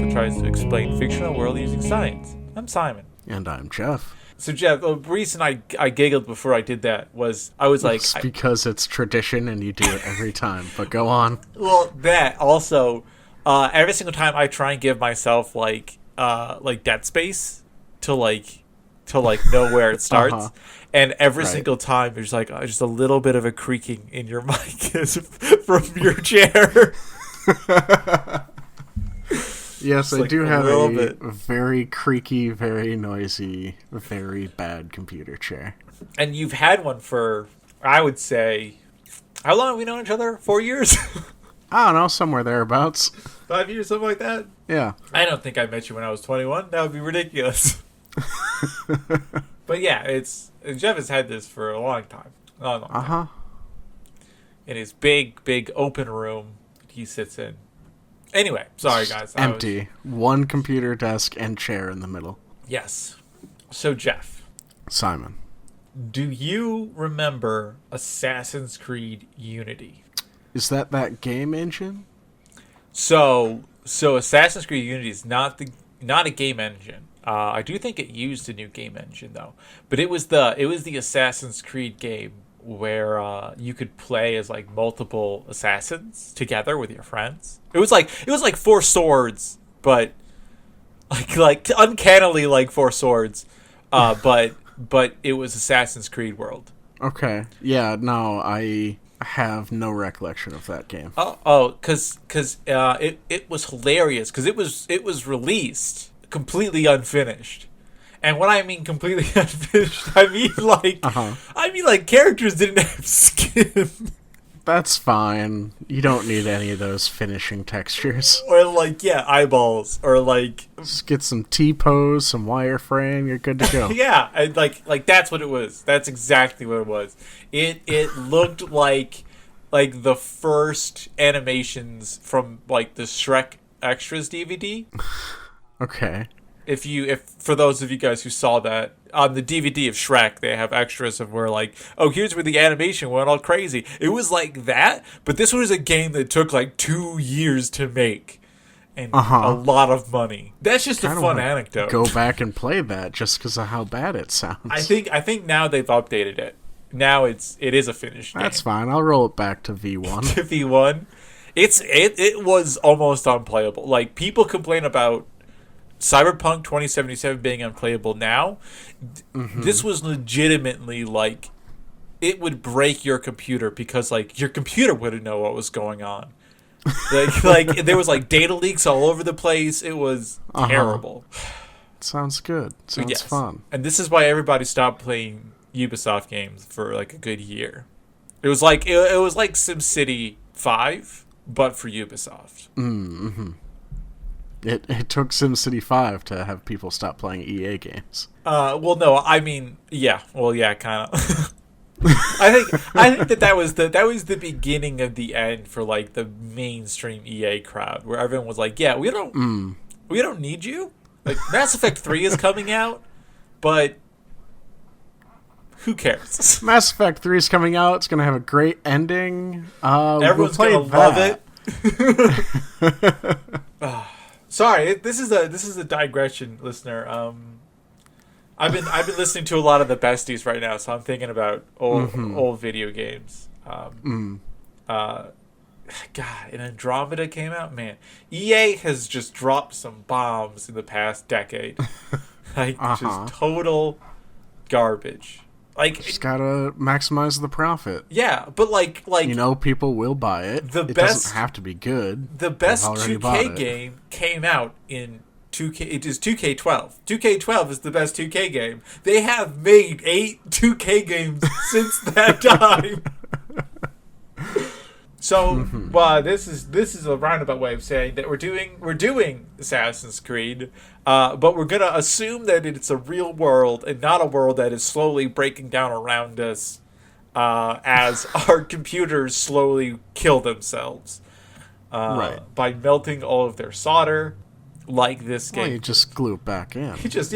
podcast that tries to explain fictional world using science. I'm Simon. And I'm Jeff. So Jeff, the reason I giggled before I did that was I was like... It's because it's tradition and you do it every time, but go on. Well, that also, every single time I try and give myself like dead space to know where it starts. Uh-huh. And every single time there's like just a little bit of a creaking in your mic from your chair. Yes, I do have a very creaky, very noisy, very bad computer chair. And you've had one for, I would say, how long have we known each other? 4 years? I don't know, somewhere thereabouts. 5 years, something like that? Yeah. I don't think I met you when I was 21. That would be ridiculous. But yeah, Jeff has had this for a long time. Uh-huh. In his big open room he sits in. Anyway, sorry guys. Empty. One computer desk and chair in the middle. Yes. So Jeff. Simon. Do you remember Assassin's Creed Unity? Is that game engine? So Assassin's Creed Unity is not a game engine. I do think it used a new game engine though. But it was the Assassin's Creed game where you could play as like multiple assassins together with your friends. It was like 4 swords, but like uncannily like 4 swords. But it was Assassin's Creed World. Okay. Yeah, no, I have no recollection of that game. Cuz it was hilarious cuz it was released completely unfinished. And when I mean completely unfinished, I mean like characters didn't have skin. That's fine. You don't need any of those finishing textures. Or eyeballs, or like just get some T-pose, some wireframe, you're good to go. Yeah, and like that's what it was. That's exactly what it was. It looked like the first animations from like the Shrek Extras DVD. Okay. If for those of you guys who saw that on the DVD of Shrek, they have extras of where like, oh, here's where the animation went all crazy. It was like that, but this was a game that took like 2 years to make and a lot of money. That's just a fun anecdote. Go back and play that just because of how bad it sounds. I think now they've updated it. Now it is a finished game. That's fine. I'll roll it back to V1. To V1, it was almost unplayable. Like people complain about Cyberpunk 2077 being unplayable now. Mm-hmm. This was legitimately like it would break your computer because like your computer wouldn't know what was going on. like there was like data leaks all over the place. It was terrible. Sounds good. Sounds fun. And this is why everybody stopped playing Ubisoft games for like a good year. It was like SimCity 5 but for Ubisoft. Mm-hmm. It took SimCity 5 to have people stop playing EA games. Well, no, I mean, yeah. Well, yeah, kind of. I think that was the beginning of the end for like the mainstream EA crowd, where everyone was like, "Yeah, we don't need you." Like Mass Effect 3 is coming out, but who cares? Mass Effect 3 is coming out. It's gonna have a great ending. Everyone's gonna love it. Sorry, this is a digression, listener. I've been listening to a lot of the besties right now, so I'm thinking about old video games. God, and Andromeda came out. Man, EA has just dropped some bombs in the past decade, just total garbage. Like just gotta maximize the profit. Yeah, but like people will buy it. It doesn't have to be good. The best 2K game came out in 2K. It is 2K12. 2K12 is the best 2K game. They have made 8 2K games since that time. So, this is a roundabout way of saying that we're doing Assassin's Creed, but we're gonna assume that it's a real world and not a world that is slowly breaking down around us, as our computers slowly kill themselves, by melting all of their solder, like this game. Well, you just glue it back in. You just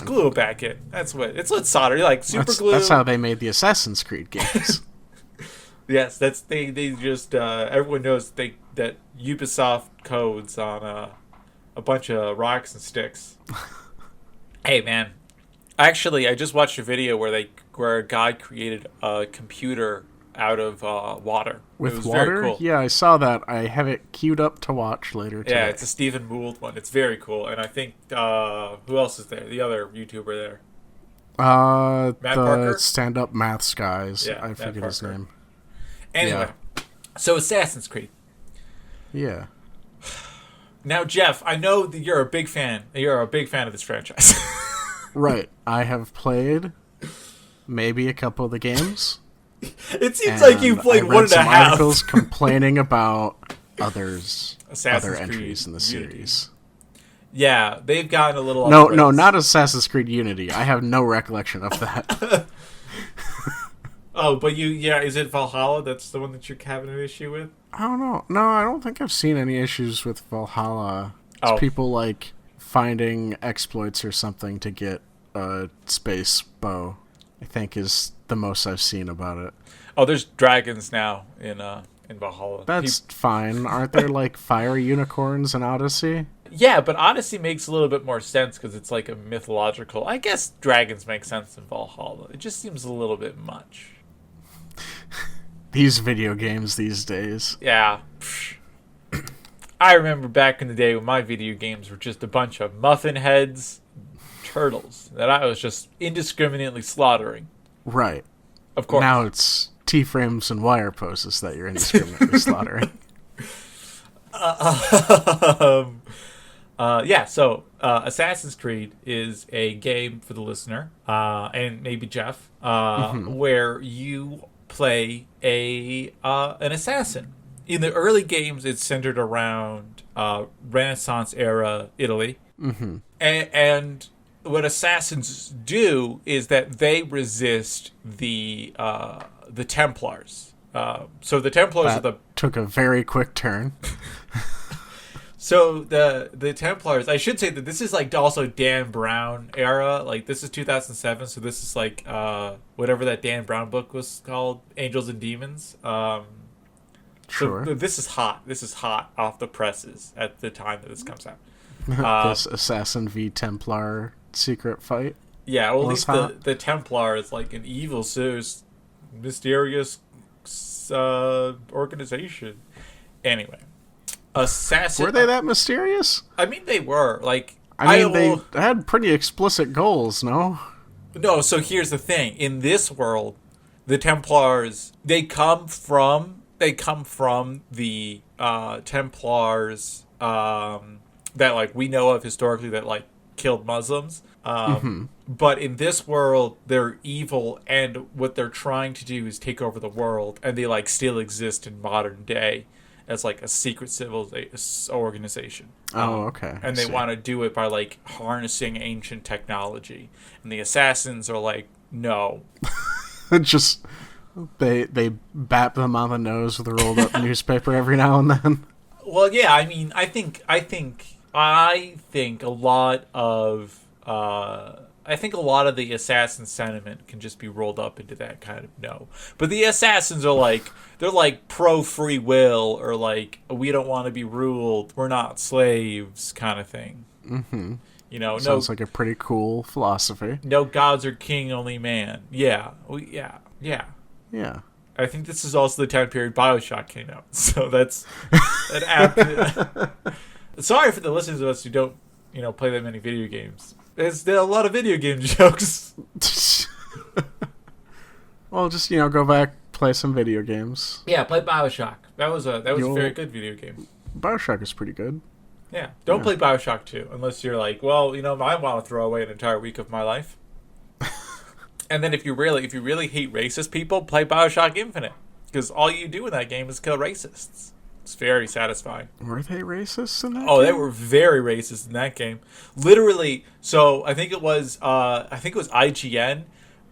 glue it back in. That's what solder, like super glue. That's how they made the Assassin's Creed games. Yes, they just everyone knows that Ubisoft codes on a bunch of rocks and sticks. Hey, man. Actually, I just watched a video where a guy created a computer out of water. With it was water? very cool. Yeah, I saw that. I have it queued up to watch later today. Yeah, it's a Stephen Mould one. It's very cool. And I think, who else is there? The other YouTuber there. Matt the Parker? stand-up maths guys. Yeah, I Matt forget his Parker. name. Anyway, so Assassin's Creed. Yeah. Now, Jeff, I know that you're a big fan. You're a big fan of this franchise. Right. I have played maybe a couple of the games. It seems like you played I read one and a some half. articles complaining about other Assassin's entries Creed in the Unity. series. Yeah, they've gotten a little. No, off the no, rails. not Assassin's Creed Unity. I have no recollection of that. Oh, but is it Valhalla? That's the one that you're having an issue with? I don't know. No, I don't think I've seen any issues with Valhalla. It's Oh. people like finding exploits or something to get a space bow, I think is the most I've seen about it. Oh, there's dragons now in Valhalla. That's fine. Aren't there like fire unicorns in Odyssey? Yeah, but Odyssey makes a little bit more sense because it's like a mythological. I guess dragons make sense in Valhalla. It just seems a little bit much. These video games these days. Yeah. I remember back in the day when my video games were just a bunch of muffin heads, turtles that I was just indiscriminately slaughtering. Right. Of course. Now it's T-frames and wire poses that you're indiscriminately slaughtering. So Assassin's Creed is a game for the listener, and maybe Jeff, where you play an assassin. In the early games, it's centered around Renaissance era Italy, and what assassins do is that they resist the Templars. So the Templars are the took a very quick turn. So the Templars, I should say that this is like also Dan Brown era. Like this is 2007, so this is like whatever that Dan Brown book was called, Angels and Demons. Sure. So this is hot. This is hot off the presses at the time that this comes out. This Assassin v Templar secret fight. Yeah, well, at least hot. the Templar is like an evil, mysterious organization. Anyway. Assassin. Were they that mysterious? I mean, they were. Like, they had pretty explicit goals, no? No, so here's the thing. In this world, the Templars, they come from the Templars that, like, we know of historically that, like, killed Muslims. But in this world, they're evil, and what they're trying to do is take over the world, and they, like, still exist in modern day as like a secret civil organization. Okay. And they want to do it by like harnessing ancient technology. And the assassins are like, no. Just they bap them on the nose with a rolled up newspaper every now and then. Well, yeah, I mean, I think a lot of the assassin sentiment can just be rolled up into that kind of no. But the assassins are like, they're like pro free will, or like, we don't want to be ruled, we're not slaves kind of thing. Mm-hmm. You know, Sounds like a pretty cool philosophy. No gods are king, only man. Yeah. Yeah. I think this is also the time period Bioshock came out. So that's an apt. Sorry for the listeners of us who don't, play that many video games. There are a lot of video game jokes. Well, just go back, play some video games. Yeah, play Bioshock. That was a very good video game. Bioshock is pretty good. Yeah, don't play Bioshock 2 unless you're like, well, I want to throw away an entire week of my life. And then if you really hate racist people, play Bioshock Infinite, because all you do in that game is kill racists. It's very satisfying. Were they racist in that? Oh, game? they were very racist in that game. Literally, so I think it was IGN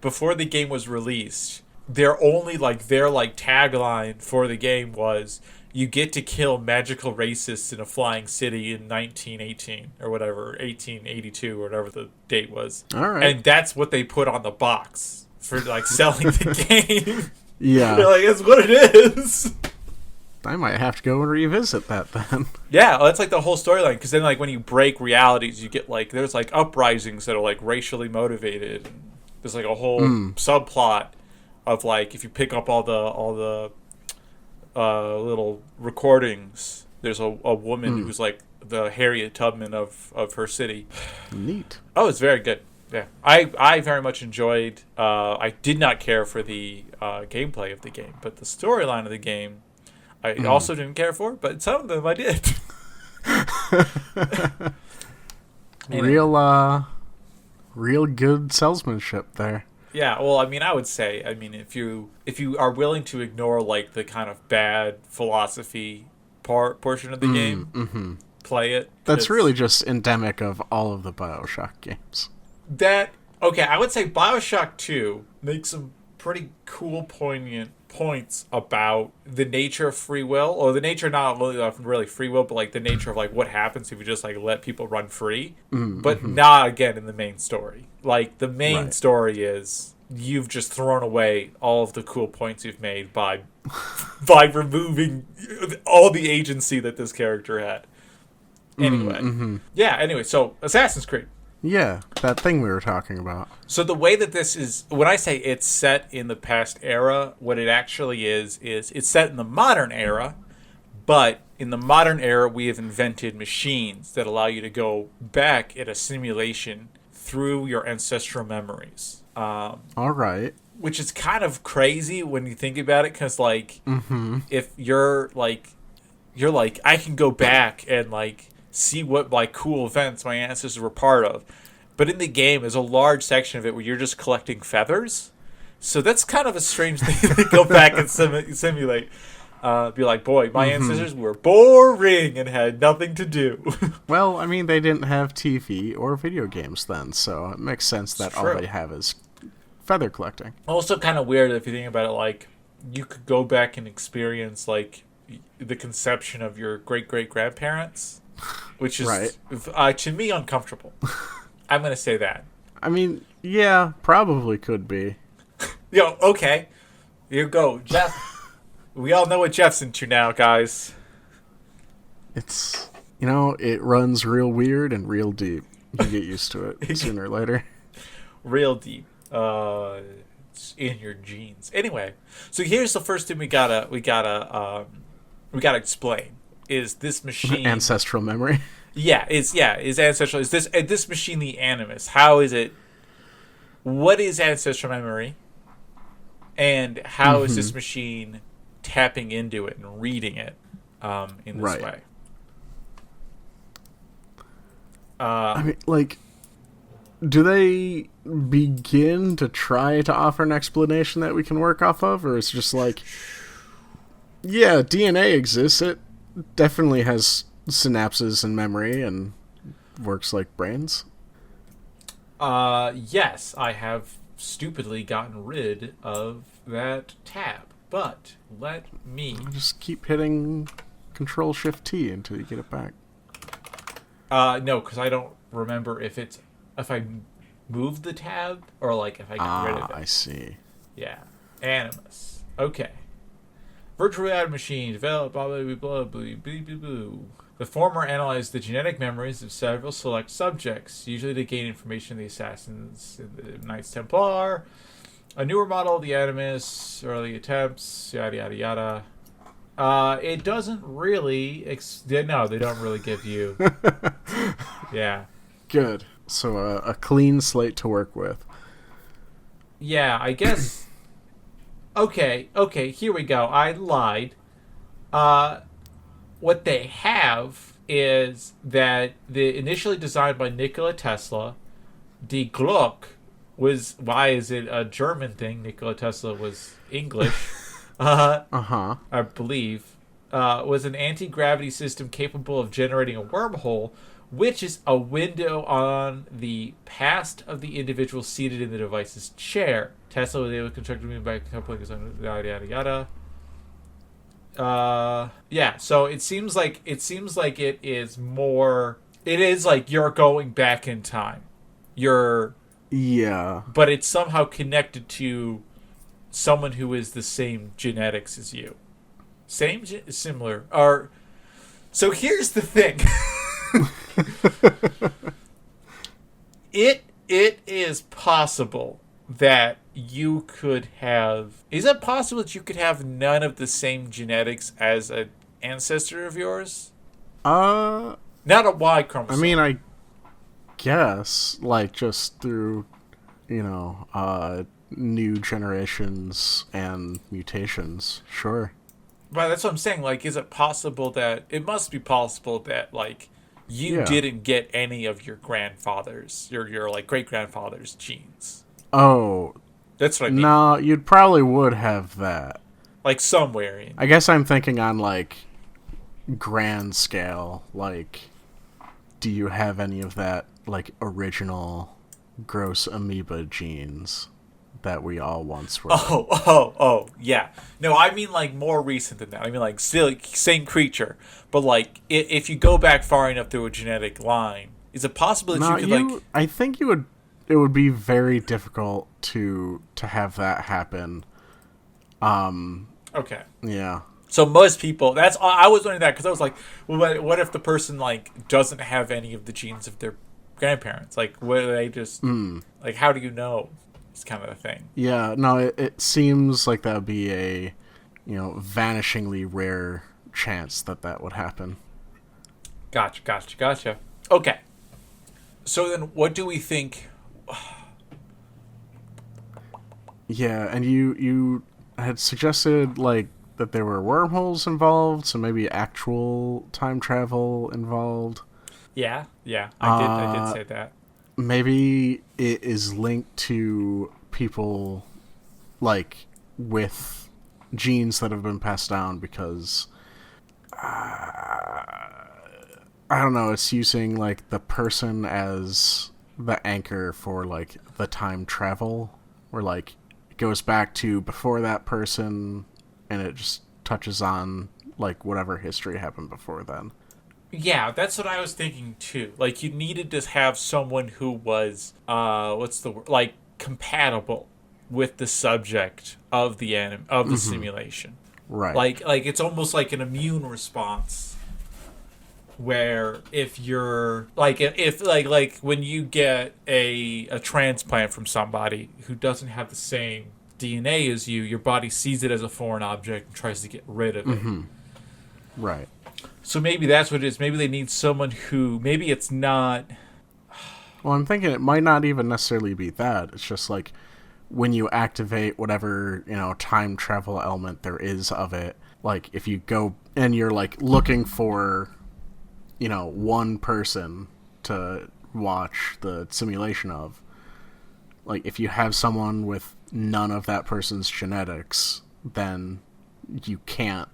before the game was released. Their tagline for the game was, "You get to kill magical racists in a flying city in 1918 or whatever, 1882 or whatever the date was." All right. And that's what they put on the box for like selling the game. Yeah. They're like, that's what it is. I might have to go and revisit that then. Yeah, well, that's like the whole storyline. Because then, like, when you break realities, you get like there's like uprisings that are like racially motivated. And there's like a whole subplot of like if you pick up all the little recordings, there's a woman who's like the Harriet Tubman of her city. Neat. Oh, it's very good. Yeah, I very much enjoyed. I did not care for the gameplay of the game, but the storyline of the game, I also didn't care for. But some of them I did. Real good salesmanship there. Yeah, well, I mean, I would say, I mean, if you are willing to ignore like the kind of bad philosophy portion of the game, play it. That's really just endemic of all of the Bioshock games. Okay, I would say Bioshock 2 makes some pretty cool, poignant points about the nature of free will, or the nature not really free will, but like the nature of like what happens if you just like let people run free, but not again in the main story. Like the main story is you've just thrown away all of the cool points you've made by removing all the agency that this character had. Anyway, Anyway, so Assassin's Creed. Yeah, that thing we were talking about. So the way that this is, when I say it's set in the past era, what it actually is it's set in the modern era, but in the modern era we have invented machines that allow you to go back at a simulation through your ancestral memories. All right. Which is kind of crazy when you think about it, because like, if you're like, I can go back and like see what like cool events my ancestors were part of, but in the game there's a large section of it where you're just collecting feathers, so that's kind of a strange thing to go back and simulate. Be like, boy, my ancestors were boring and had nothing to do. Well, I mean, they didn't have TV or video games then, so it makes sense that all they have is feather collecting. Also kind of weird if you think about it, like you could go back and experience like the conception of your great-great-grandparents, which is to me uncomfortable. I'm gonna say that. I mean, yeah, probably could be. Okay, here you go, Jeff. We all know what Jeff's into now, guys. It's, it runs real weird and real deep. You get used to it sooner or later. Real deep. It's in your genes. Anyway, so here's the first thing we gotta explain. Is this machine ancestral memory? Is ancestral. Is this machine the Animus? How is it? What is ancestral memory? And how is this machine tapping into it and reading it in this way? I mean, like, do they begin to try to offer an explanation that we can work off of, or it's just like, yeah, DNA exists. It definitely has synapses and memory and works like brains. Yes, I have stupidly gotten rid of that tab, but let me just keep hitting Control-Shift-T until you get it back. No, because I don't remember if I moved the tab or like if I got rid of it. I see. Yeah, Animus. Okay. Virtual reality machine developed blah blah blah blah blah blah blah. The former analyzed the genetic memories of several select subjects, usually to gain information on the assassins in the Knights Templar. A newer model of the Animus, early attempts, yada yada yada. It doesn't really. No, they don't really give you. Yeah. Good. So a clean slate to work with. Yeah, I guess. Okay, here we go. I lied. What they have is that the initially designed by Nikola Tesla, Die Glocke was, why is it a German thing? Nikola Tesla was English. I believe. Was an anti-gravity system capable of generating a wormhole, which is a window on the past of the individual seated in the device's chair. Tesla was able to construct a by coupling yada yada yada. Yeah, so it seems like it is more. It is like you're going back in time. But it's somehow connected to someone who is the same genetics as you. Similar. Or so here's the thing. It is possible that you could have. Is it possible that you could have none of the same genetics as an ancestor of yours? Uh, Not a Y chromosome. I mean, I guess, like, just through, new generations and mutations. Sure. Right, that's what I'm saying. Like, is it possible that it must be possible that like you Yeah. didn't get any of your grandfather's, your like great grandfather's genes? Oh, That's what I mean. no, you'd probably would have that. Like somewhere in. I guess I'm thinking on, like, grand scale. Like, do you have any of that, like, original gross amoeba genes that we all once were? Oh, yeah. No, I mean like more recent than that. I mean like still same creature, but like if you go back far enough through a genetic line, is it possible that No, you could like? I think you would. It would be very difficult to have that happen. Okay. Yeah. So most people, that's I was wondering that because I was like, well, what if the person like doesn't have any of the genes of their grandparents? Like, what do they just like? How do you know? It's kind of a thing. Yeah. No, it seems like that would be a, vanishingly rare chance that would happen. Gotcha. Okay. So then, what do we think? Yeah, and you had suggested, like, that there were wormholes involved, so maybe actual time travel involved. Yeah, I did say that. Maybe it is linked to people, like, with genes that have been passed down because, I don't know, it's using, like, the person as the anchor for, like, the time travel, where, like, it goes back to before that person, and it just touches on, like, whatever history happened before then. Yeah, that's what I was thinking too. Like you needed to have someone who was what's the word? Like compatible with the subject of the simulation. Right. Like it's almost like an immune response where if you're like if like when you get a transplant from somebody who doesn't have the same DNA as you, your body sees it as a foreign object and tries to get rid of it. Right. So maybe that's what it is. Maybe they need someone who maybe it's not. Well, I'm thinking it might not even necessarily be that. It's just like when you activate whatever, time travel element there is of it, like if you go and you're like looking for, one person to watch the simulation of, like if you have someone with none of that person's genetics, then you can't,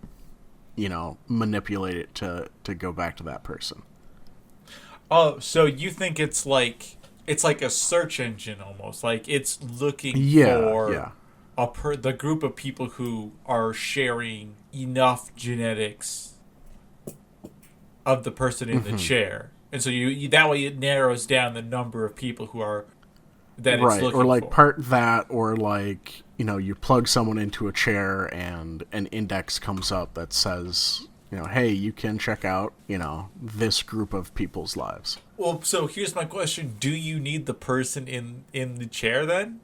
manipulate it to go back to that person. Oh, so you think it's like a search engine almost, like it's looking for the group of people who are sharing enough genetics of the person in the chair, and so you that way it narrows down the number of people who are that it's right, looking or like for. part that, or like you plug someone into a chair and an index comes up that says, hey, you can check out, this group of people's lives. Well, so here's my question: do you need the person in the chair then?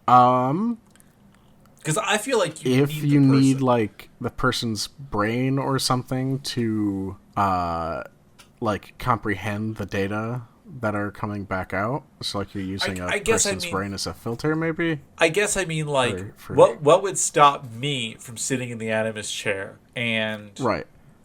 Because I feel like if need you the person. need like the person's brain or something to like comprehend the data that are coming back out, so like you're using a person's brain as a filter, maybe. I guess I mean like for what would stop me from sitting in the animus chair and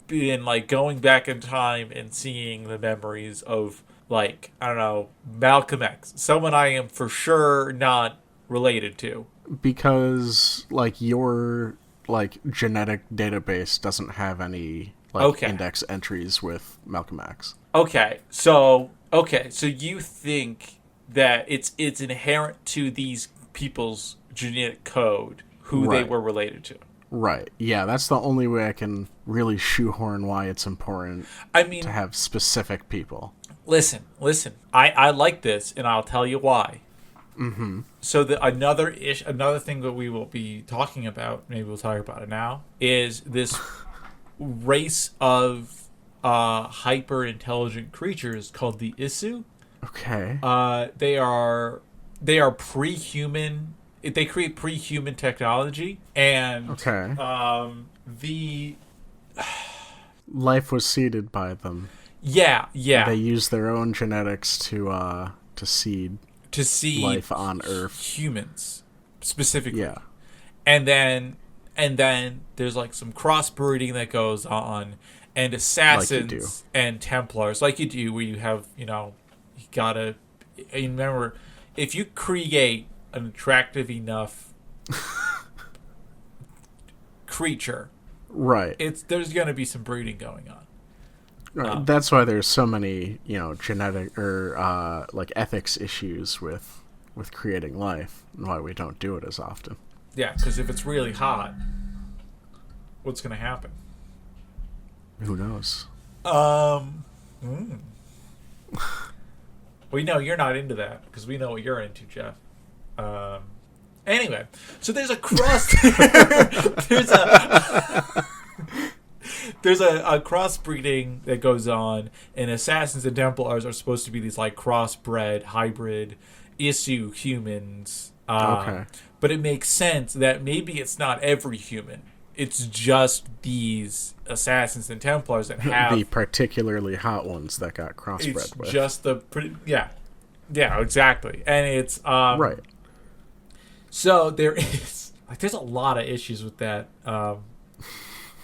being like going back in time and seeing the memories of like I don't know Malcolm X, someone I am for sure not related to, because like your like genetic database doesn't have any like index entries with Malcolm X. So you think that it's inherent to these people's genetic code who they were related to? Right. Yeah, that's the only way I can really shoehorn why it's important to have specific people. Listen. I like this, and I'll tell you why. Mm-hmm. So another thing that we will be talking about, maybe we'll talk about it now, is this race of hyper intelligent creatures called the Isu. Okay. They are pre-human. They create pre-human technology, and Okay. the Life was seeded by them. yeah. They used their own genetics to seed life on Earth. humans specifically. Yeah. And then there's like some crossbreeding that goes on, and assassins and Templars, like you do, where you have, you gotta, and remember, if you create an attractive enough creature, Right. there's gonna be some breeding going on. Right. That's why there's so many, genetic or like ethics issues with creating life, and why we don't do it as often. Yeah, because if it's really hot, what's gonna happen? Who knows? We know you're not into that because we know what you're into, Jeff. Anyway, so there's a cross. there's a crossbreeding that goes on, and assassins and Templars are supposed to be these like crossbred, hybrid, issue humans. Okay. But it makes sense that maybe it's not every human. It's just these assassins and Templars that have the particularly hot ones that got crossbred it's with. just yeah, exactly, and it's right. So there's a lot of issues with that.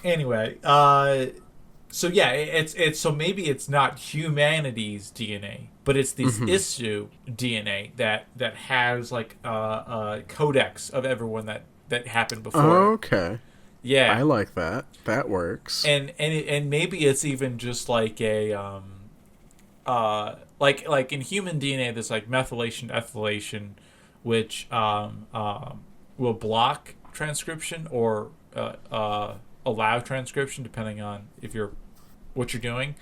Anyway, so yeah, it's so maybe it's not humanity's DNA, but it's this issue DNA that has like a codex of everyone that happened before. Okay. Yeah, I like that. That works. And maybe it's even just like a like in human DNA, there's like methylation, ethylation, which will block transcription or allow transcription depending on what you're doing.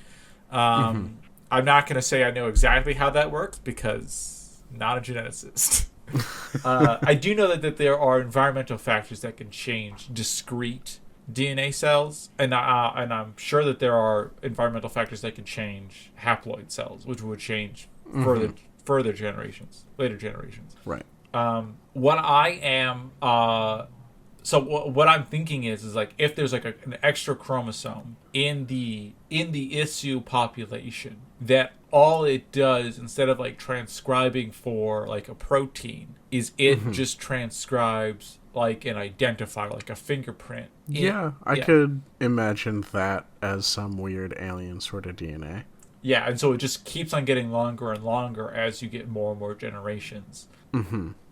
I'm not going to say I know exactly how that works because not a geneticist. I do know that there are environmental factors that can change discrete DNA cells, and I'm sure that there are environmental factors that can change haploid cells, which would change later generations. Right. What I'm thinking is like if there's like an extra chromosome in the issue population, that all it does instead of like transcribing for like a protein is it just transcribes like an identifier, like a fingerprint. I could imagine that as some weird alien sort of DNA. Yeah, and so it just keeps on getting longer and longer as you get more and more generations.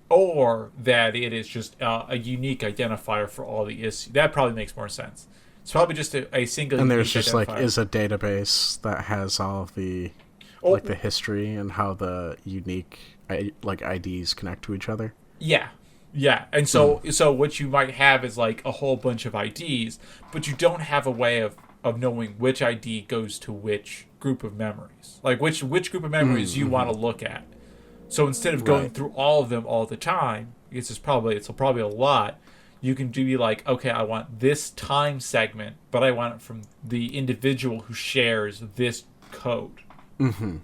Or that it is just a unique identifier for all the issues. That probably makes more sense. It's probably just a single. And there's just like is a database that has all of the like the history and how the unique like IDs connect to each other. Yeah, and so what you might have is like a whole bunch of IDs, but you don't have a way of knowing which ID goes to which group of memories, like which group of memories you want to look at. So instead of going through all of them all the time, it's probably a lot. You can do like, okay, I want this time segment, but I want it from the individual who shares this code, and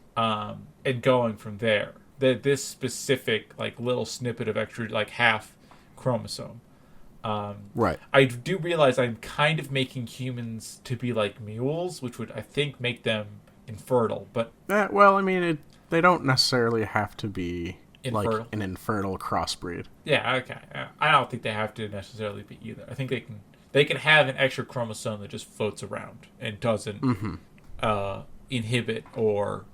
going from there. This specific like little snippet of extra like half chromosome. Right. I do realize I'm kind of making humans to be like mules, which would I think make them infertile. But well, I mean, they don't necessarily have to be infertile. Like an infertile crossbreed. Yeah. Okay. I don't think they have to necessarily be either. I think they can have an extra chromosome that just floats around and doesn't inhibit or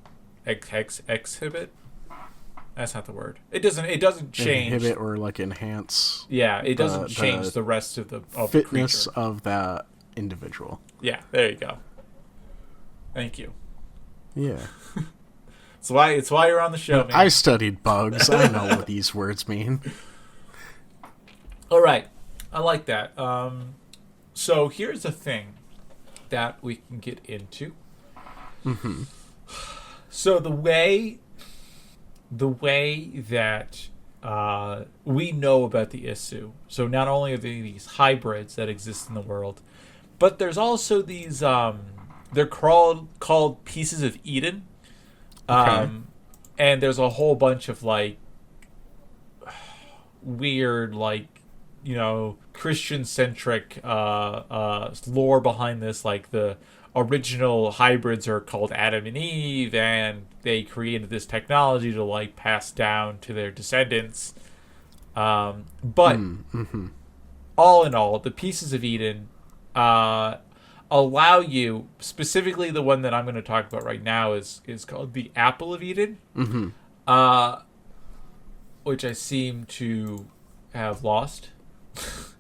exhibit. That's not the word. It doesn't change. Inhibit or like enhance. Yeah, it doesn't change the rest of the fitness the of that individual. Yeah, there you go. Thank you. Yeah. It's why you're on the show, man. I studied bugs. I know what these words mean. All right. I like that. So here's a thing that we can get into. So the way that we know about the issue, so not only are there these hybrids that exist in the world, But there's also these they're called pieces of Eden. Okay. And there's a whole bunch of like weird, like, Christian centric lore behind this. Like, the original hybrids are called Adam and Eve, and they created this technology to like pass down to their descendants. But all in all, the pieces of Eden allow you, specifically the one that I'm going to talk about right now is called the Apple of Eden, which I seem to have lost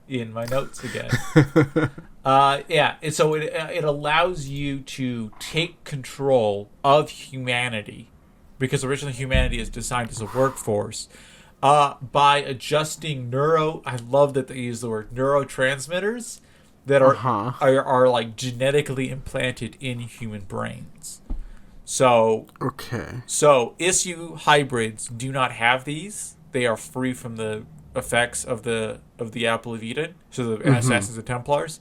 in my notes again. Yeah, and so it allows you to take control of humanity, because originally humanity is designed as a workforce, by adjusting I love that they use the word neurotransmitters that are like genetically implanted in human brains. So issue hybrids do not have these. They are free from the effects of the Apple of Eden, so the Assassins and Templars,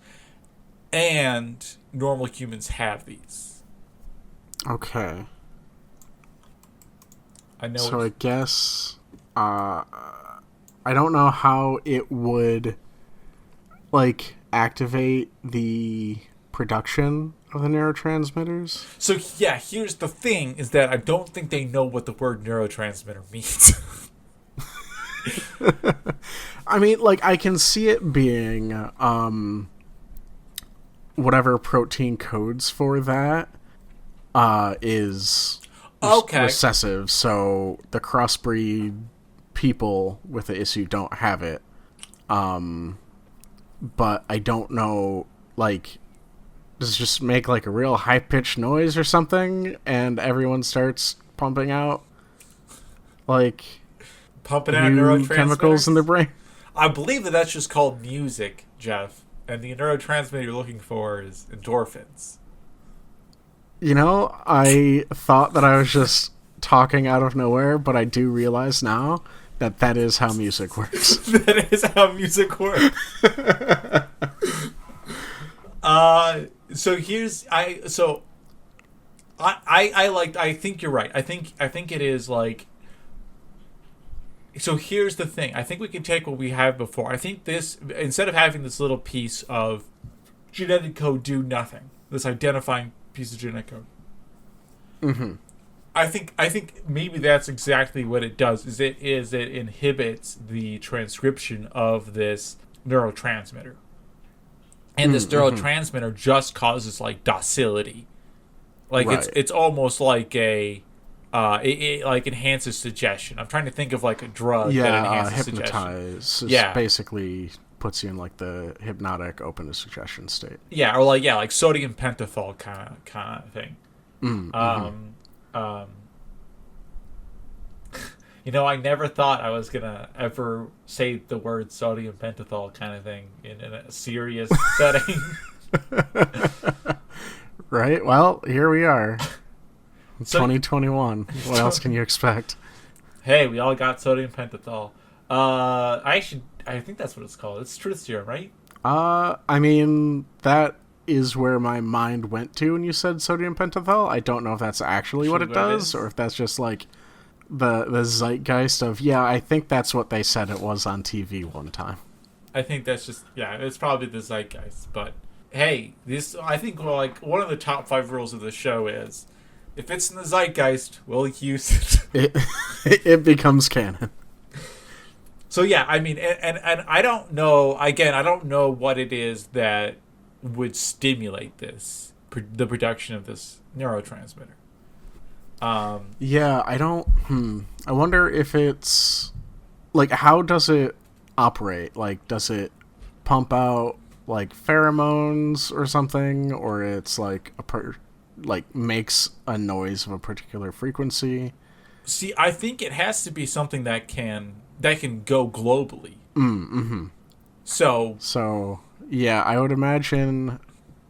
and normal humans have these. Okay. I know. So I guess I don't know how it would like activate the production of the neurotransmitters. So yeah, here's the thing: is that I don't think they know what the word neurotransmitter means. I mean, like, I can see it being whatever protein codes for that is recessive, so the crossbreed people with the issue don't have it. But I don't know, like, does it just make like a real high-pitched noise or something, and everyone starts pumping out new neurotransmitters, chemicals in their brain? I believe that's just called music, Jeff, and the neurotransmitter you're looking for is endorphins. I thought that I was just talking out of nowhere, but I do realize now that is how music works. That is how music works. I think you're right. I think it is like. So here's the thing. I think we can take what we have before. I think this, instead of having this little piece of genetic code do nothing, this identifying piece of genetic code. I think maybe that's exactly what it does. It inhibits the transcription of this neurotransmitter, and this neurotransmitter just causes like docility, like it's almost like a it like enhances suggestion. I'm trying to think of like a drug that enhances hypnotize. suggestion. Basically puts you in like the hypnotic open to suggestion state. Yeah, or like sodium pentathel kind of thing. I never thought I was gonna ever say the word sodium pentothal kind of thing in a serious setting. Right? Well, here we are. 2021. What else can you expect? Hey, we all got sodium pentothal. I think that's what it's called. It's truth serum, right? I mean, that is where my mind went to when you said sodium pentothal. I don't know if that's actually what it does, or if that's just like the zeitgeist of, I think that's what they said it was on TV one time. I think that's just, it's probably the zeitgeist. But hey, I think like one of the top 5 rules of the show is, if it's in the zeitgeist, we'll use it. It becomes canon. So yeah, I mean, and I don't know. Again, I don't know what it is that would stimulate the production of this neurotransmitter. I don't. I wonder if it's like, how does it operate? Like, does it pump out like pheromones or something, or it's like makes a noise of a particular frequency? See, I think it has to be something that can go globally. So I would imagine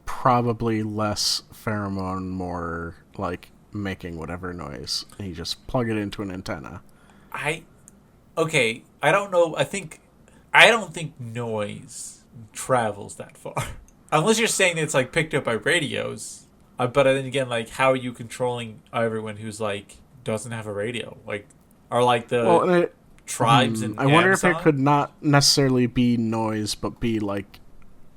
probably less pheromone, more like making whatever noise, and you just plug it into an antenna. I don't know. I don't think noise travels that far. unless you're saying it's like picked up by radios. But then again, like, how are you controlling everyone who's like doesn't have a radio? Like, are like the tribes in I wonder Amazon? if it could not necessarily be noise, but be like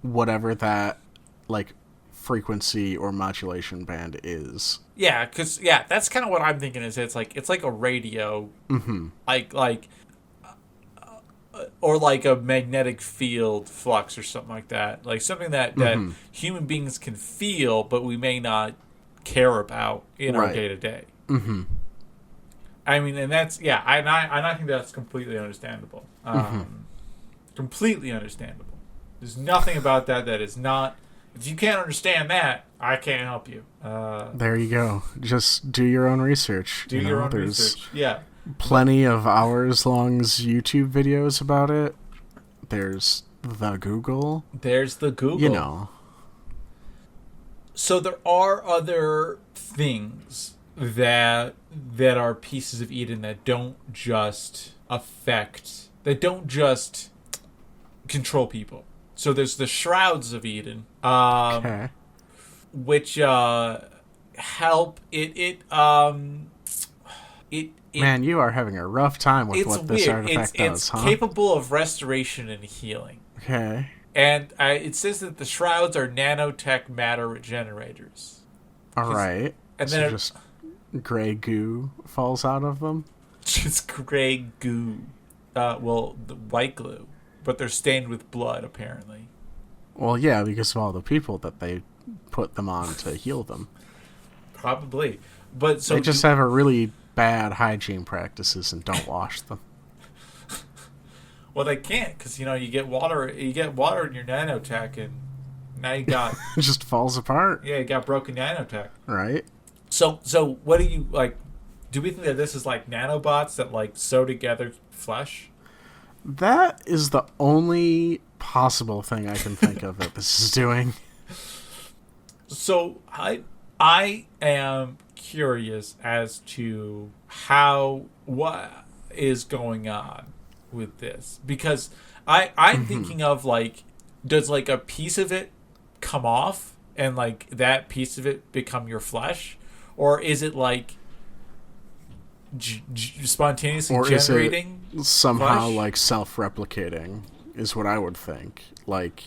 whatever that like frequency or modulation band is. Yeah, because that's kind of what I'm thinking. Is it's like a radio, like or like a magnetic field flux or something like that. Like something that human beings can feel, but we may not care about in our day to day. I mean, and that's I think that's completely understandable. Completely understandable. There's nothing about that is not. If you can't understand that, I can't help you. There you go. Just do your own research. Do your own research. Yeah. Plenty of hours-long YouTube videos about it. There's the Google. There's the Google. You know. So there are other things that are pieces of Eden that don't just control people. So there's the shrouds of Eden, which help it. Man, you are having a rough time with what this artifact does, It's huh? capable of restoration and healing. Okay. And it says that the shrouds are nanotech matter regenerators. All right. And so then just gray goo falls out of them? Just gray goo. The white glue. But they're stained with blood, apparently. Well, yeah, because of all the people that they put them on to heal them. Probably. But so they just have a really bad hygiene practices and don't wash them. Well, they can't because you get water in your nanotech, and now you got it just falls apart. Yeah, you got broken nanotech. Right. So what do you like? Do we think that this is like nanobots that like sew together flesh? That is the only possible thing I can think of that this is doing. So I am curious as to what is going on with this, because I'm thinking of like, does like a piece of it come off and like that piece of it become your flesh, or is it like spontaneously or generating is it somehow flesh? like self-replicating is what I would think. Like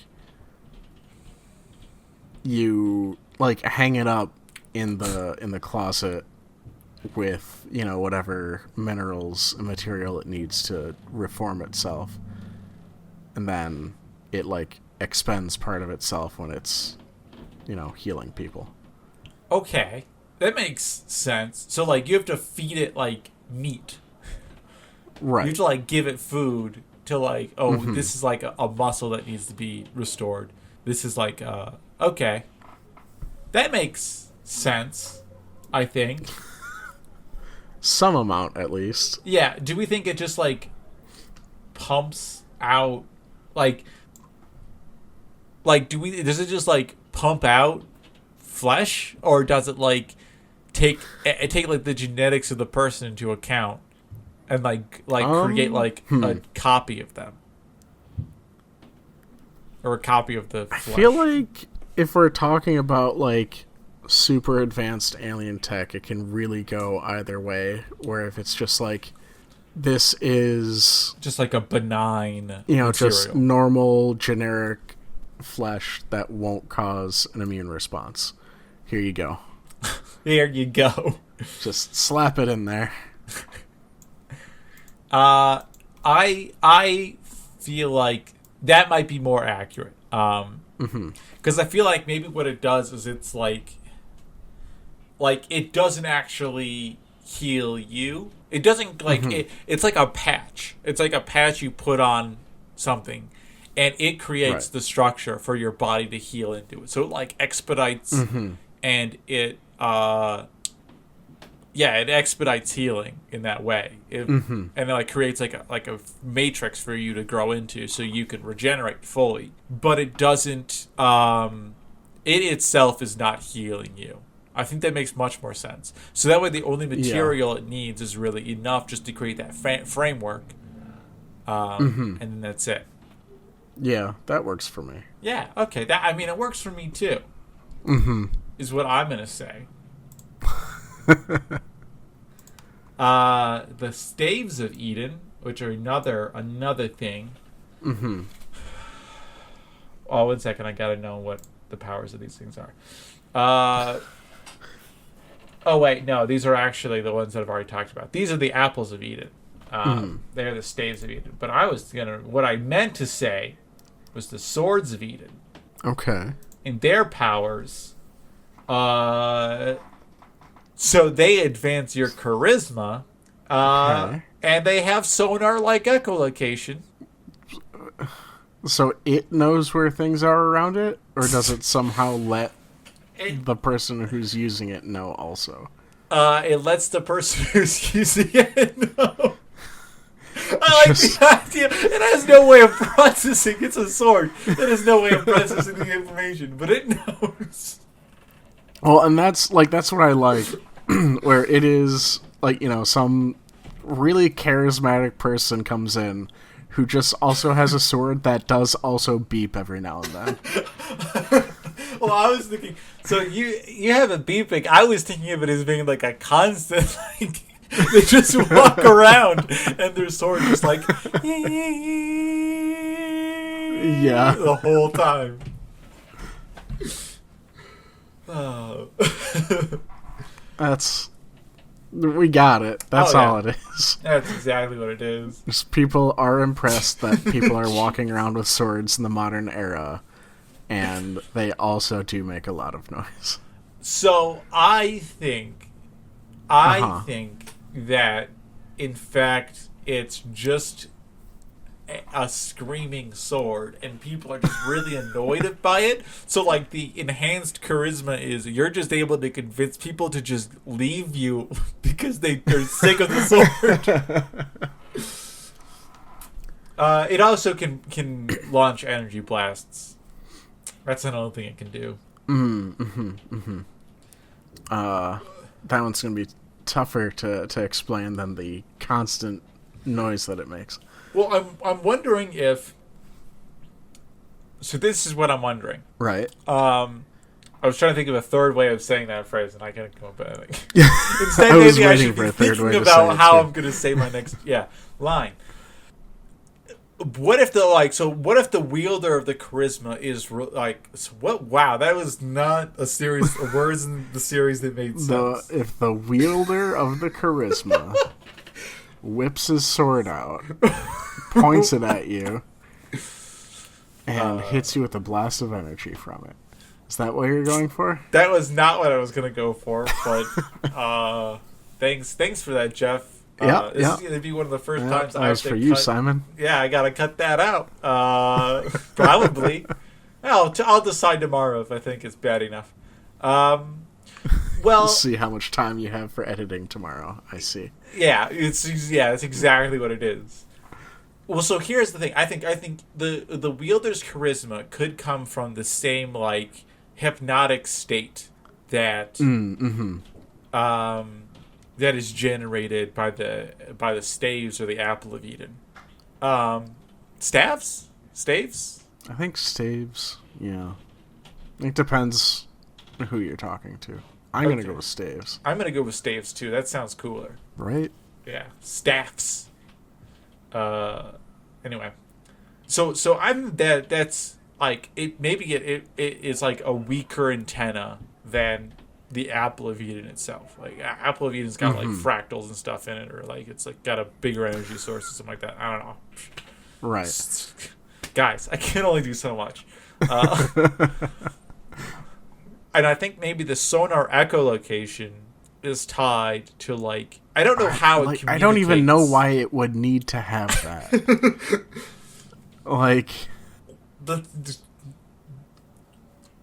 you like hang it up in the closet with whatever minerals and material it needs to reform itself, and then it like expends part of itself when it's healing people. Okay, that makes sense. So like you have to feed it like meat, right? You have to like give it food to like this is like a muscle that needs to be restored. This is like okay, that makes sense, I think. Some amount, at least. Yeah. Do we think it just like pumps out like does it just like pump out flesh, or does it like take like the genetics of the person into account and like create like a copy of them, or a copy of the flesh? I feel like if we're talking about like super advanced alien tech, it can really go either way, where if it's just like this is just like a benign material. Just normal generic flesh that won't cause an immune response, here you go. There you go. Just slap it in there. I feel like that might be more accurate, because I feel like maybe what it does is it's like it doesn't actually heal you. It doesn't like it's like a patch. It's like a patch you put on something, and it creates the structure for your body to heal into it. So it like expedites, and it it expedites healing in that way. And it like creates like a matrix for you to grow into, so you can regenerate fully. But it doesn't. It itself is not healing you. I think that makes much more sense. So that way, the only material it needs is really enough just to create that framework, and then that's it. Yeah, that works for me. Yeah, okay. It works for me too. Is what I'm gonna say. The Staves of Eden, which are another thing. Oh, 1 second. I gotta know what the powers of these things are. Oh wait, no. These are actually the ones that I've already talked about. These are the Apples of Eden. They're the Staves of Eden. But what I meant to say was the Swords of Eden. Okay. And their powers, so they advance your charisma, and they have sonar-like echolocation. So it knows where things are around it, or does it somehow let the person who's using it know also? It lets the person who's using it know. I like the idea. It has no way of processing. It's a sword. It has no way of processing the information, but it knows. Well, and that's what I like, where it is like, some really charismatic person comes in who just also has a sword that does also beep every now and then. Well, I was thinking, so you have a beeping. I was thinking of it as being like a constant, like, they just walk around and their sword just like, yeah, the whole time. Oh. We got it. That's all it is. That's exactly what it is. Just people are impressed that people are walking around with swords in the modern era, and they also do make a lot of noise. So I think that, in fact, it's just a screaming sword, and people are just really annoyed by it. So, like, the enhanced charisma is you're just able to convince people to just leave you because they're sick of the sword. It also can launch energy blasts. That's another thing it can do. That one's gonna be tougher to explain than the constant noise that it makes. Well, I'm wondering if. So this is what I'm wondering. Right. I was trying to think of a third way of saying that phrase, and I can't come up with anything. Instead, I was maybe I waiting should for be a third way thinking to say about it, how too. I'm going to say my next line. What if the wielder of the charisma is what? Wow, that was not a series of words in the series that made sense. If the wielder of the charisma whips his sword out, points it at you, and hits you with a blast of energy from it. Is that what you're going for? That was not what I was going to go for, but thanks for that, Jeff. This is going to be one of the first times that was for you, Simon. Yeah, I got to cut that out. Probably. I'll decide tomorrow if I think it's bad enough. Well, see how much time you have for editing tomorrow. I see. Yeah, it's exactly what it is. Well, so here's the thing. I think the wielder's charisma could come from the same like hypnotic state that that is generated by the staves or the apple of Eden. Staves? I think staves. Yeah, it depends who you're talking to. I'm gonna go with staves. I'm gonna go with staves too. That sounds cooler. Right? Yeah, staffs. Anyway, so that's like it. Maybe it is like a weaker antenna than the apple of Eden itself. Like apple of Eden's got like fractals and stuff in it, or like it's like got a bigger energy source or something like that. I don't know. Right. Guys, I can only do so much. And I think maybe the sonar echolocation is tied to like I don't know how it communicates. I don't even know why it would need to have that. Like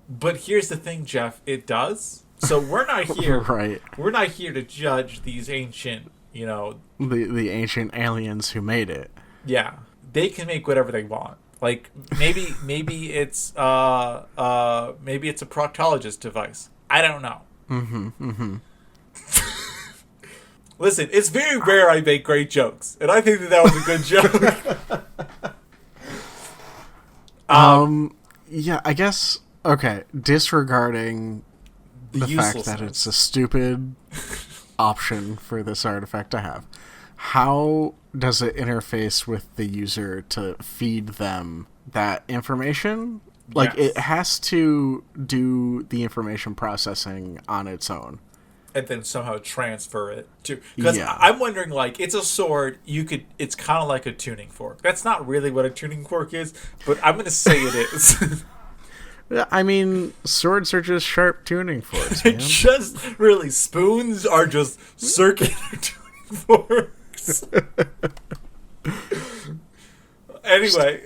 but here's the thing, Jeff. It does. So we're not here. Right. We're not here to judge these ancient, the ancient aliens who made it. Yeah, they can make whatever they want. Like maybe it's maybe it's a proctologist device. I don't know. Listen, it's very rare I make great jokes, and I think that was a good joke. Yeah, I guess. Okay, disregarding the fact that it's a stupid option for this artifact to have, how does it interface with the user to feed them that information? Like, Yes. it has to do the information processing on its own. And then somehow transfer it to... Because Yeah. I'm wondering, like, it's a sword, it's kind of like a tuning fork. That's not really what a tuning fork is, but I'm going to say it is. I mean, swords are just sharp tuning forks, man. Just, really, spoons are just circular tuning forks. Anyway.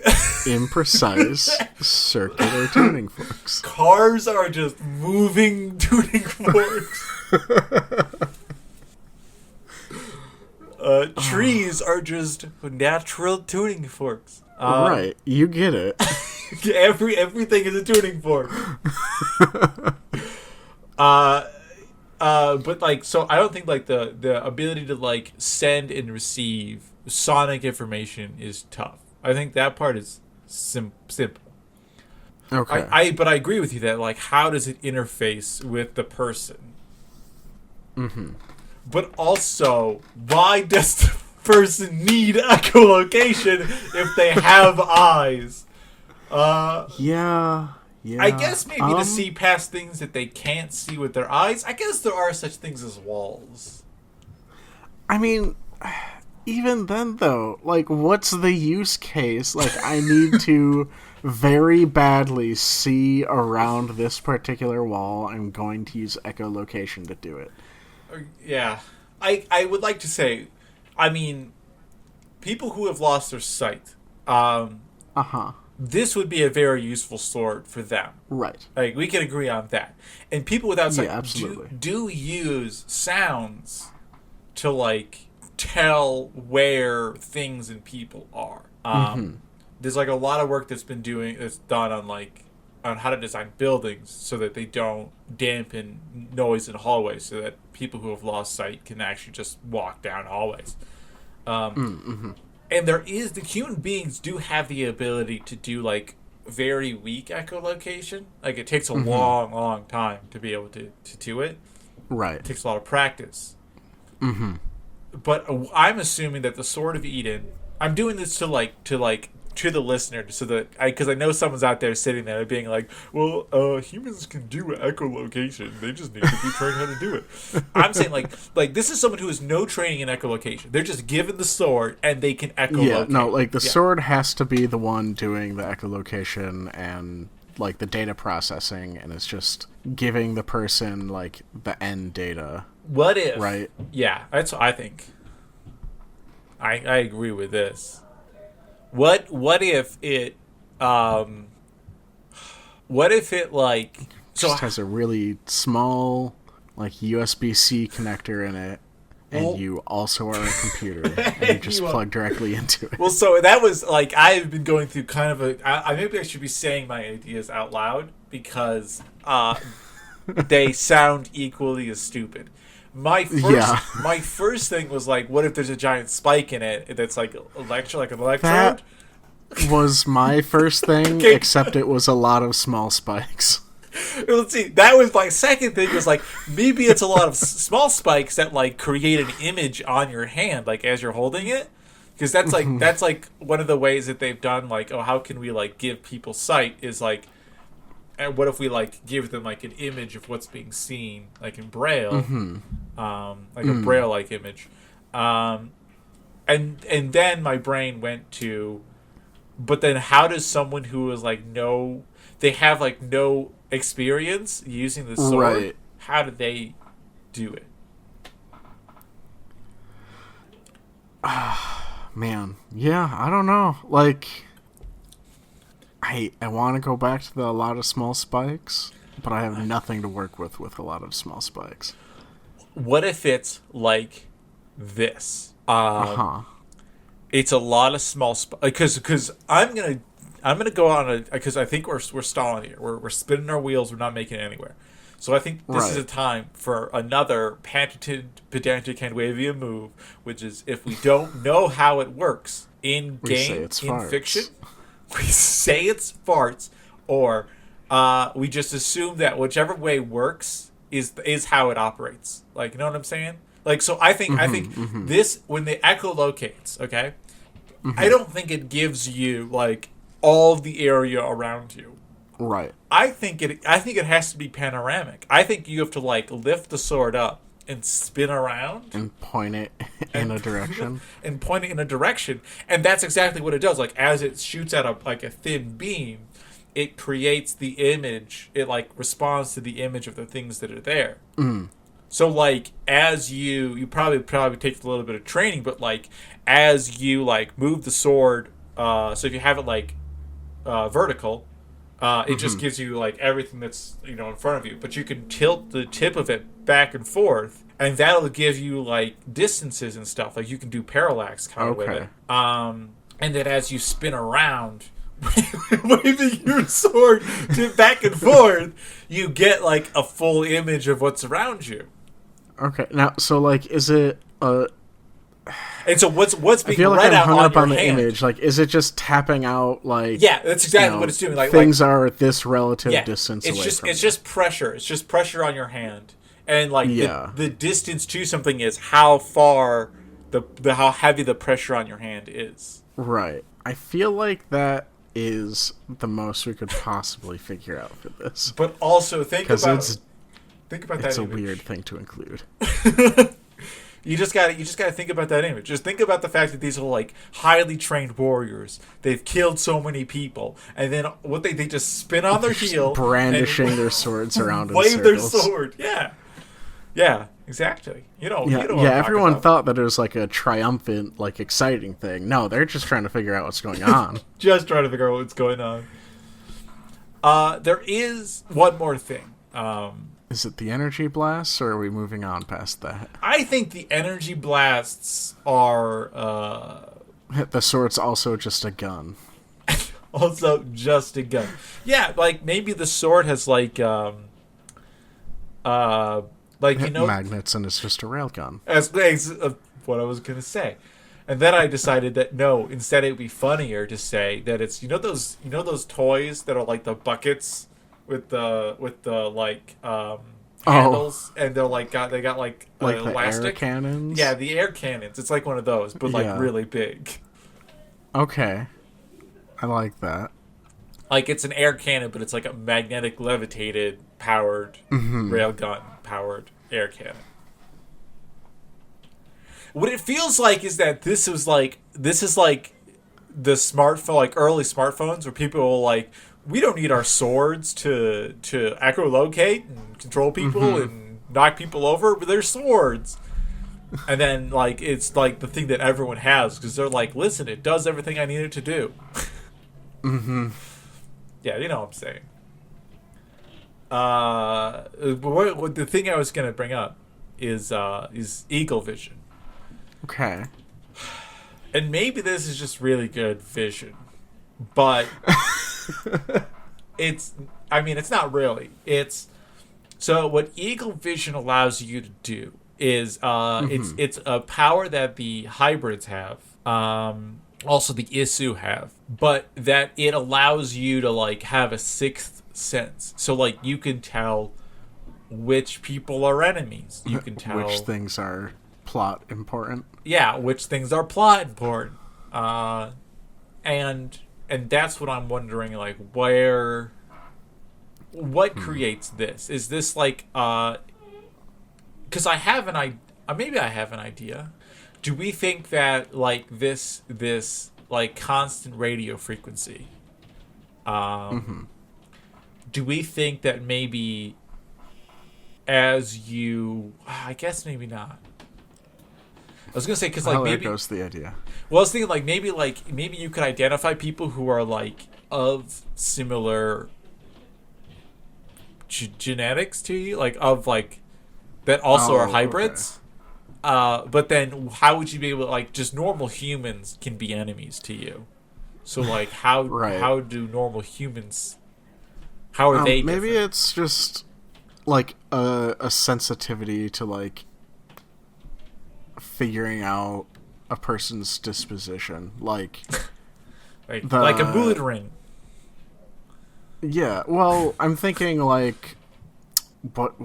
Imprecise circular tuning forks. Cars are just moving tuning forks. Trees are just natural tuning forks. Right, you get it. Everything is a tuning fork. But like, so I don't think like the ability to like send and receive sonic information is tough. I think that part is simple. Okay. But I agree with you that like, how does it interface with the person? Mm-hmm. But also, why does the person need echolocation if they have eyes? Yeah. I guess maybe to see past things that they can't see with their eyes. I guess there are such things as walls. I mean, even then, though, like, what's the use case? Like, I need to very badly see around this particular wall. I'm going to use echolocation to do it. Yeah. I would like to say, I mean, people who have lost their sight, this would be a very useful sword for them. Right. Like, we can agree on that. And people without sight absolutely. do use sounds to, like, tell where things and people are. There's, like, a lot of work that's done on, like, on how to design buildings so that they don't dampen noise in hallways, so that people who have lost sight can actually just walk down hallways. And the human beings do have the ability to do like very weak echolocation. Like, it takes a long time to be able to do it. Right. It takes a lot of practice. But I'm assuming that the Sword of Eden, I'm doing this to the listener, so that because I know someone's out there sitting there being like, well, humans can do echolocation, they just need to be trained how to do it. I'm saying like this is someone who has no training in echolocation. They're just given the sword and they can echolocate. Yeah, no, like the sword has to be the one doing the echolocation and like the data processing, and it's just giving the person like the end data. What if? Right. Yeah, that's what I think. I agree with this. What if it like just has a really small like USB-C connector in it, and you also are a computer, and you just plug directly into it. Well, so that was like, I've been going through kind of maybe I should be saying my ideas out loud because they sound equally as stupid. My first thing was like, what if there's a giant spike in it that's like an electrode? That was my first thing, except it was a lot of small spikes. Let's see. That was my second thing. Was like, maybe it's a lot of small spikes that like create an image on your hand, like as you're holding it, because that's like one of the ways that they've done like, oh, how can we like give people sight is like, and what if we like give them like an image of what's being seen, like in Braille, like a Braille-like image, and then my brain went to, but then how does someone who is like they have like no experience using the sword, right, how do they do it? Man, yeah, I don't know. Like, I want to go back to a lot of small spikes, but I have nothing to work with a lot of small spikes. What if it's like this? It's a lot of small spikes. Because I'm gonna go on because I think we're stalling here. We're spinning our wheels. We're not making it anywhere. So I think this is a time for another patented Pedantic Handwavium move, which is if we don't know how it works in game, in fiction, We say it's farts, or we just assume that whichever way works is how it operates. Like, you know what I'm saying? Like, so I think this, when the echolocates, okay, I don't think it gives you like all of the area around you. Right. I think it has to be panoramic. I think you have to like lift the sword up and spin around and point it in a direction. And point it in a direction, and that's exactly what it does. Like, as it shoots out a thin beam, it creates the image. It like responds to the image of the things that are there. So like, as you probably takes a little bit of training, but like as you like move the sword, so if you have it like vertical, it just gives you like everything that's in front of you. But you can tilt the tip of it back and forth, and that'll give you like distances and stuff. Like, you can do parallax kind of with it. And then as you spin around, waving your sword back and forth, you get like a full image of what's around you. Okay, now so like, is it and so what's being I feel like read I'm out hung on up your on the hand? image. Like, is it just tapping out like? Yeah, that's exactly what it's doing. Like, things are at this relative distance it's away just from it's just pressure. It's just pressure on your hand, and like the distance to something is how far how heavy the pressure on your hand is. Right. I feel like that is the most we could possibly figure out for this. But also think about that. It's a image. weird thing to include. You just gotta think about that image. Just think about the fact that these are like highly trained warriors. They've killed so many people, and then what they just spin on their heel, brandishing their swords around, wave in their circles. sword. Yeah, exactly. Everyone thought that it was like a triumphant, like exciting thing. No, they're just trying to figure out what's going on. Just trying to figure out what's going on. There is one more thing. Is it the energy blasts, or are we moving on past that? I think the energy blasts are the sword's also just a gun. Also just a gun. Yeah, like maybe the sword has like magnets, and it's just a railgun. As what I was gonna say. And then I decided that no, instead it'd be funnier to say that it's those toys that are like the buckets with the like handles, and they're like they got like elastic the air cannons. Yeah, the air cannons. It's like one of those, but like really big. Okay, I like that. Like, it's an air cannon, but it's like a magnetic levitated powered railgun powered air cannon. What it feels like is that this is like the smartphone, like early smartphones, where people are like, we don't need our swords to echolocate and control people and knock people over, but they're swords. And then like it's like the thing that everyone has, because they're like, listen, it does everything I need it to do. Yeah, you know what I'm saying. The thing I was gonna bring up is eagle vision. Okay. And maybe this is just really good vision, but it's not really. It's so what eagle vision allows you to do is it's a power that the hybrids have, also the Isu have, but that it allows you to like have a sixth sense. So like you can tell which people are enemies. You can tell which things are plot important. Yeah, which things are plot important. And that's what I'm wondering, like, what creates this? Is this like because maybe I have an idea. Do we think that like this like constant radio frequency, do we think that maybe as you, I guess maybe not. I was gonna say, because like maybe there goes the idea. Well, I was thinking maybe you could identify people who are like of similar genetics to you, like of like that also are hybrids. Okay. But then how would you be able to, like, just normal humans can be enemies to you? So like how do normal humans? How are they? Maybe different? it's just like a sensitivity to like figuring out a person's disposition. Like like a mood ring. Yeah, well, I'm thinking like, what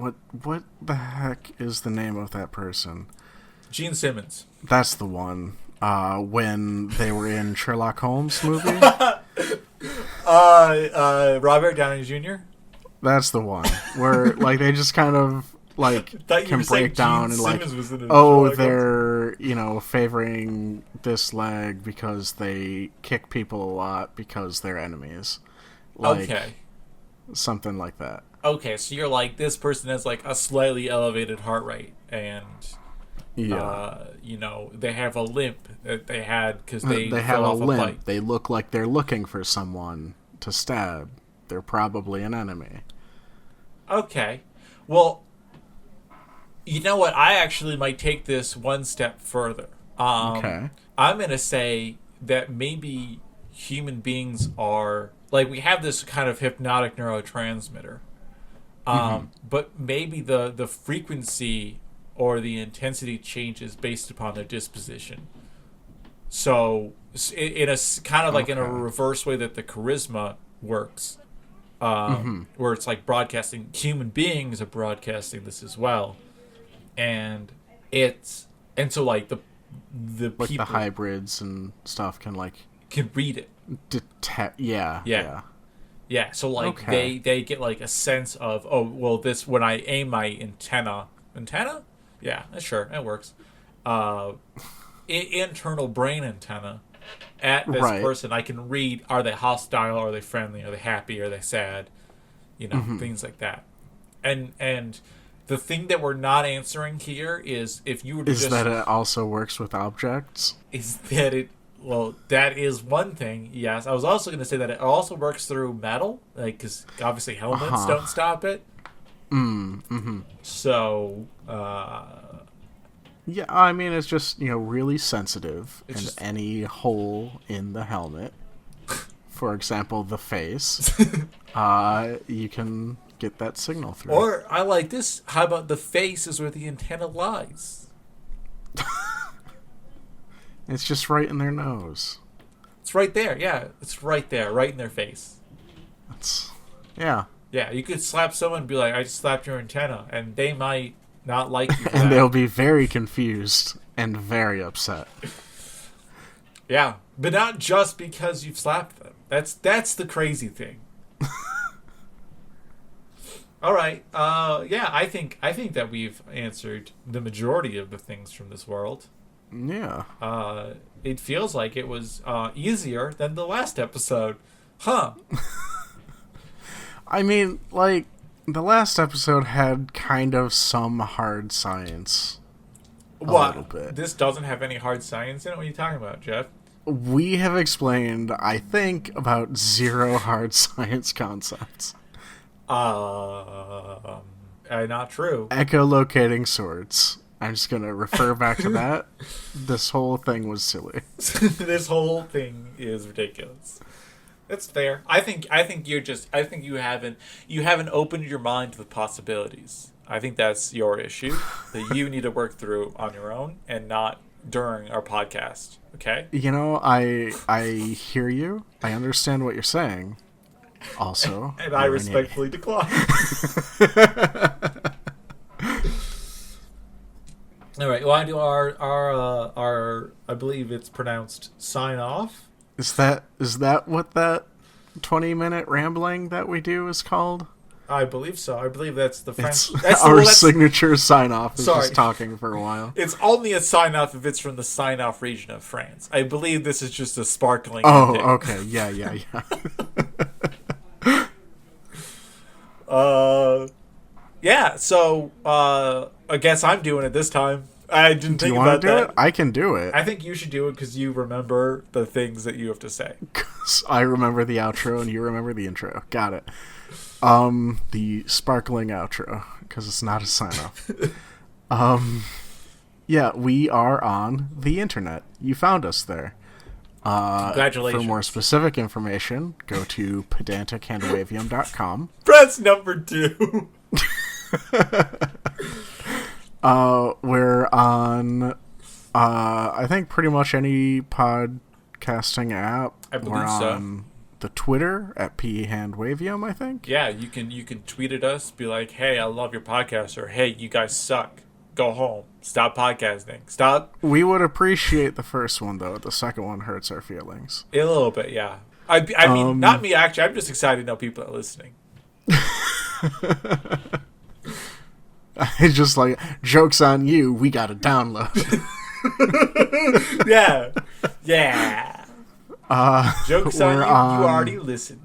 the heck is the name of that person? Gene Simmons. That's the one. When they were in Sherlock Holmes movie. Robert Downey Jr. That's the one where like they just kind of like can break down and like, they're favoring this leg because they kick people a lot because they're enemies. Like, okay, something like that. Okay, so you're like, this person has like a slightly elevated heart rate, and they have a limp that they had because they have a limp. Fight. They look like they're looking for someone to stab. They're probably an enemy. Okay, well, you know what? I actually might take this one step further. Okay, I'm gonna say that maybe human beings are like, we have this kind of hypnotic neurotransmitter. But maybe the frequency or the intensity changes based upon their disposition. So in a kind of like in a reverse way that the charisma works, where it's like broadcasting. Human beings are broadcasting this as well, and so like the like people, the hybrids and stuff can read it, detect. Yeah, so like they get like a sense of, oh, well, this, when I aim my antenna? Yeah, sure, that works. Internal brain antenna at this person, I can read, are they hostile, are they friendly, are they happy, are they sad, things like that. And the thing that we're not answering here is, if you were to that it also works with objects? Is that it? Well, that is one thing, yes. I was also going to say that it also works through metal, like, because obviously helmets don't stop it. So, yeah, I mean, it's just, really sensitive, and any hole in the helmet, for example, the face, you can get that signal through. Or, I like this, how about the face is where the antenna lies? It's just right in their nose. It's right there, yeah. It's right there, right in their face. Yeah, you could slap someone and be like, I just slapped your antenna, and they might not like you. And they'll be very confused and very upset. Yeah, but not just because you've slapped them. That's the crazy thing. All right. I think that we've answered the majority of the things from this world. Yeah. It feels like it was easier than the last episode. Huh. I mean, like, the last episode had kind of some hard science. A little bit. This doesn't have any hard science in it? What are you talking about, Jeff? We have explained, I think, about 0 hard science concepts. Not true. Echolocating swords. I'm just gonna refer back to that. This whole thing was silly. This whole thing is ridiculous. That's fair. I think you haven't opened your mind to the possibilities. I think that's your issue that you need to work through on your own and not during our podcast. Okay? I hear you. I understand what you're saying. Also, and I respectfully decline. All right, well, I do our I believe it's pronounced sign off. Is that what that 20-minute rambling that we do is called? I believe so. I believe that's the French. Signature sign off is just talking for a while. It's only a sign off if it's from the sign off region of France. I believe this is just a sparkling. Oh, ending. Okay, yeah. Yeah, so I guess I'm doing it this time. I didn't think about that. Do you want to do it? I can do it. I think you should do it because you remember the things that you have to say. Because I remember the outro and you remember the intro. Got it. The sparkling outro, because it's not a sign-off. Yeah, we are on the internet. You found us there. Congratulations. For more specific information, go to pedantichandwavium.com. Press number 2. We're on, I think pretty much any podcast podcasting app. I believe We're so. on the Twitter at Handwavium, I think. Yeah, you can tweet at us, be like, "Hey, I love your podcast," or "Hey, you guys suck. Go home. Stop podcasting. Stop." We would appreciate the first one, though. The second one hurts our feelings. A little bit, yeah. I mean, not me, actually. I'm just excited to know people are listening. I just like, joke's on you, we got to download. Yeah. Yeah. Joke's on you, you already listened.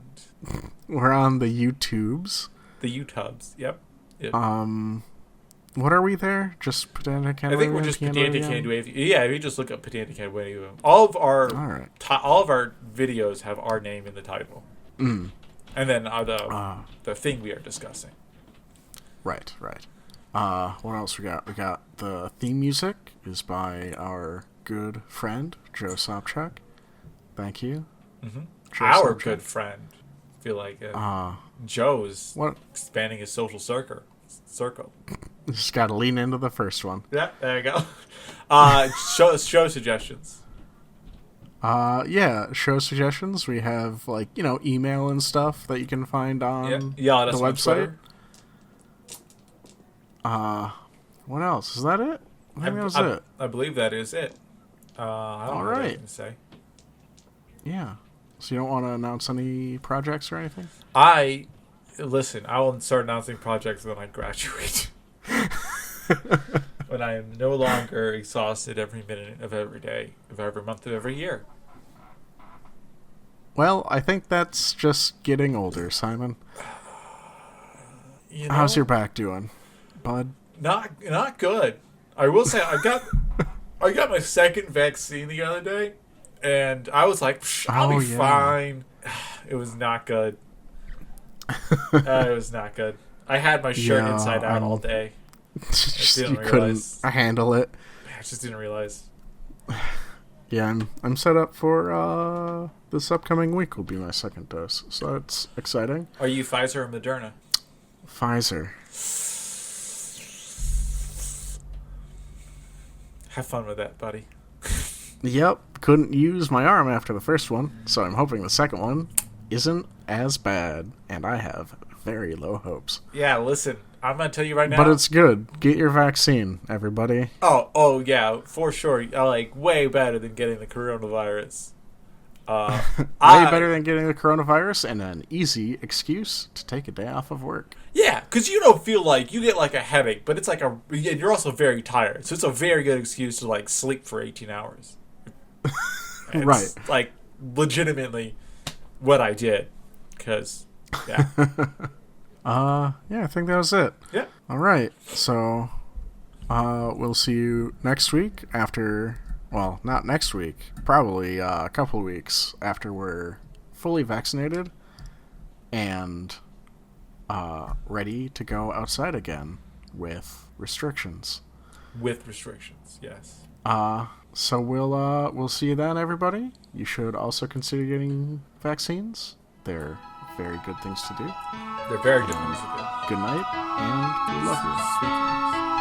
We're on the YouTubes. The YouTubes, yep. What are we there? Just Pedantic Handwavium? I think we're just Pedantic Handwavium. Yeah, if you just look up Pedantic Handwavium. All of our videos have our name in the title. And then the thing we are discussing. Right. What else we got? We got the theme music is by our good friend, Joe Sopchak. Thank you. Mm-hmm. Our good friend. I feel like Joe's expanding his social circle. Just got to lean into the first one. Yeah, there you go. Show suggestions. Show suggestions. We have email and stuff that you can find on the website. What else? Is that it? I think that was it. I believe that is it. I don't know what I can say. Yeah. So you don't want to announce any projects or anything? Listen, I will start announcing projects when I graduate. When I am no longer exhausted every minute of every day, of every month, of every year. Well, I think that's just getting older, Simon. How's your back doing, bud? Not good. I will say I got my second vaccine the other day, and I was like, I'll be fine. It was not good. It was not good. I had my shirt inside out all day. You couldn't handle it. I just didn't realize. Yeah, I'm set up for this upcoming week will be my second dose, so it's exciting. Are you Pfizer or Moderna? Pfizer. Have fun with that, buddy. Yep, couldn't use my arm after the first one, so I'm hoping the second one isn't as bad, and I have very low hopes. Yeah, listen, I'm going to tell you right now. But it's good. Get your vaccine, everybody. Oh yeah, for sure. Way better than getting the coronavirus. Better than getting the coronavirus and an easy excuse to take a day off of work. Yeah, because you don't feel like you get a headache, but it's you're also very tired, so it's a very good excuse to sleep for 18 hours. Right. Legitimately what I did, because I think that was it. Yeah. All right. So we'll see you next week after. Well, not next week. Probably a couple weeks after we're fully vaccinated and ready to go outside again with restrictions. With restrictions, yes. So we'll see you then, everybody. You should also consider getting vaccines. They're very good things to do. They're very good things to do. Good night, and we love you. Sweet things.